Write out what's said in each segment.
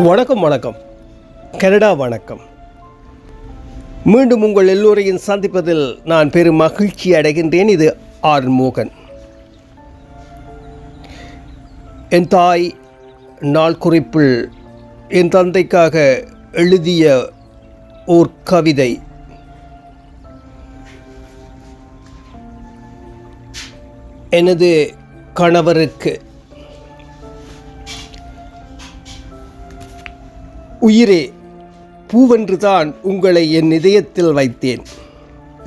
வணக்கம் கனடா வணக்கம். மீண்டும் உங்கள் எல்லோரையும் சந்திப்பதில் நான் பெரும் மகிழ்ச்சி அடைகின்றேன். இது ஆர் மோகன். என் தாய் நாள் குறிப்பில் என் தந்தைக்காக எழுதிய ஓர் கவிதை. எனது கணவருக்கு. உயிரே, பூவென்றுதான் உங்களை என் இதயத்தில் வைத்தேன்.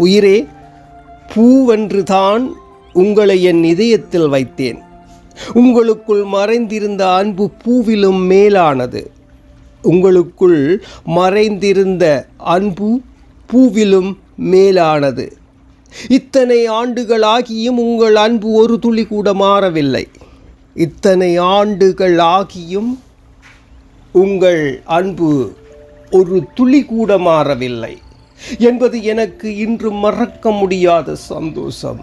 உயிரே, பூவென்றுதான் உங்களை என் இதயத்தில் வைத்தேன். உங்களுக்குள் மறைந்திருந்த அன்பு பூவிலும் மேலானது. உங்களுக்குள் மறைந்திருந்த அன்பு பூவிலும் மேலானது. இத்தனை ஆண்டுகளாகியும் உங்கள் அன்பு ஒரு துளி கூட மாறவில்லை. இத்தனை ஆண்டுகள் ஆகியும் உங்கள் அன்பு ஒரு துளி கூட மாறவில்லை என்பது எனக்கு இன்றும் மறக்க முடியாத சந்தோஷம்.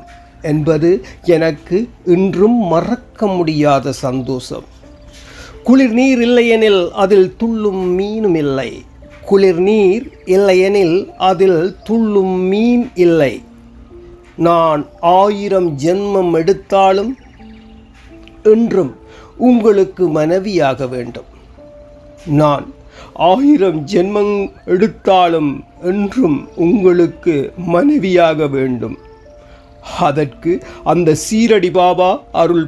குளிர் நீர் இல்லையெனில் அதில் துள்ளும் மீனும் இல்லை. குளிர் நீர் இல்லையெனில் அதில் துள்ளும் மீன் இல்லை. நான் 1000 ஜென்மம் எடுத்தாலும் என்றும் உங்களுக்கு மனைவியாக வேண்டும். நான் 1000 ஜென்மம் எடுத்தாலும் என்றும் உங்களுக்கு மனைவியாக வேண்டும். அதற்கு அந்த சீரடி பாபா அருள்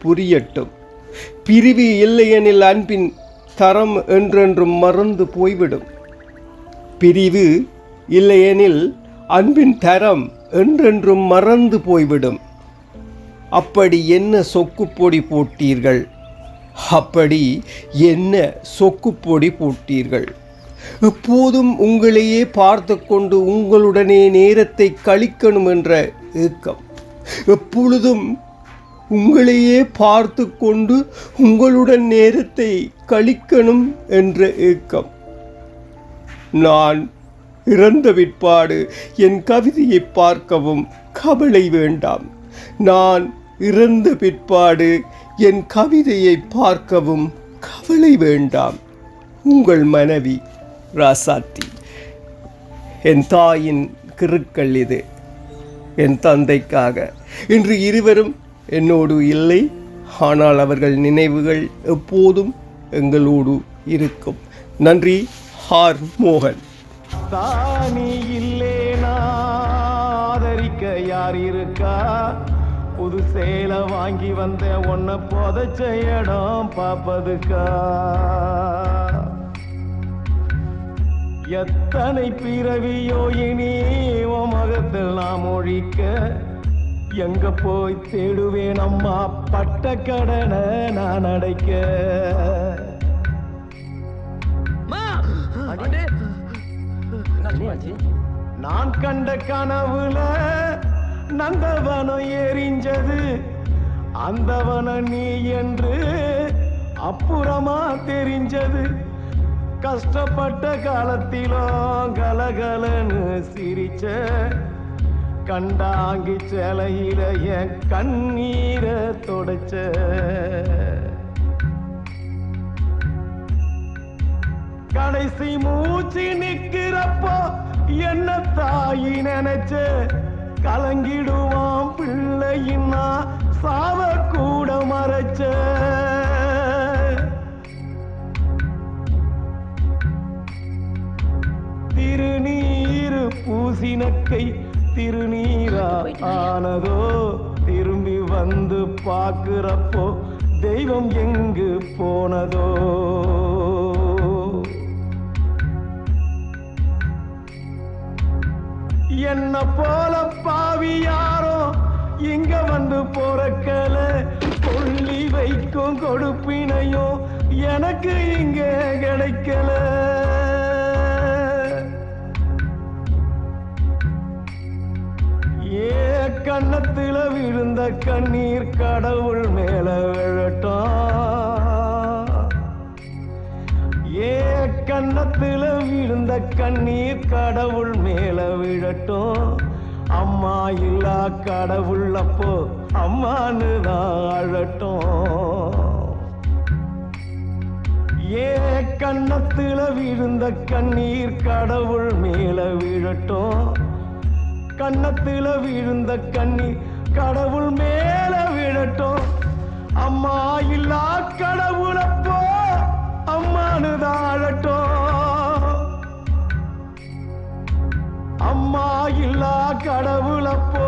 புரியட்டும். பிரிவு இல்லையெனில் அன்பின் தரம் என்றென்றும் மறந்து போய்விடும். பிரிவு இல்லையெனில் அன்பின் தரம் என்றென்றும் மறந்து போய்விடும். அப்படி என்ன சொக்குப்பொடி போட்டீர்கள்? எப்போதும் உங்களையே பார்த்து கொண்டு உங்களுடனே நேரத்தை கழிக்கணும் என்ற ஏக்கம். எப்பொழுதும் உங்களையே பார்த்து கொண்டு உங்களுடன் நேரத்தை கழிக்கணும் என்ற ஏக்கம். நான் இறந்த பிற்பாடு என் கவிதையை பார்க்கவும் கவலை வேண்டாம். நான் இறந்த பிற்பாடு என் கவிதையை பார்க்கவும் கவலை வேண்டாம். உங்கள் மனைவி ராசாத்தி. என் தாயின் கிறுக்கள் இது. என் தந்தைக்காக. இன்று இருவரும் என்னோடு இல்லை, ஆனால் அவர்கள் நினைவுகள் எப்போதும் எங்களோடு இருக்கும். நன்றி. ஆர் மோகன். தானி இல்லேனா ஆதரிக்க யார் இருக்கா? புது சேலை வாங்கி வந்த உன்னை புதைச்ச இடம் பார்ப்பதுக்கா? எத்தனை பிறவியோ இனி உன் மகத்தில் நாம் ஒழிக்க. எங்க போய் தேடுவேன் அம்மா பட்ட கடனை நான் அடைக்க. நான் கண்ட கனவுல நந்தவனம் எரிஞ்சது. அந்தவனம் நீ என்று அப்புறமா தெரிஞ்சது. கஷ்டப்பட்ட காலத்திலும் கலகலன்னு சிரிச்ச கண்டாங்கி சேலையில என் கண்ணீரை தொடச்ச. கடைசி மூச்சு நிக்கிறப்போ என்ன தாயி நினைச்ச. கலங்கிடுவான் பிள்ளையின்னா சாவ கூட மறைச்ச. திருநீரு பூசினக்கை திருநீரா ஆனதோ. திரும்பி வந்து பார்க்கிறப்போ தெய்வம் எங்கு போனதோ. என்ன போல பாவி யாரோ இங்க வந்து போறக்கல. கொள்ளி வைக்கும் கொடுப்பினையும் எனக்கு இங்க கிடைக்கல. கண்ணத்துல விழுந்த கண்ணீர் கடவுள் மேல விழட்டும். கண்ணத்துல விழுந்த கண்ணீர் கடவுள் மேல விழட்டும். அம்மா இல்லா கடவுள் அப்போ அம்மானு தான் அழட்டும். ஏ கண்ணத்துல விழுந்த கண்ணீர் கடவுள் மேல விழட்டும். கண்ணத்துல விழுந்த கண்ணீர் கடவுள் மேல விழட்டும். அம்மா இல்லா கடவுள் அப்போ அம்மானு தான் அழட்டும். அம்மா இல்லா கடவுள் அப்போ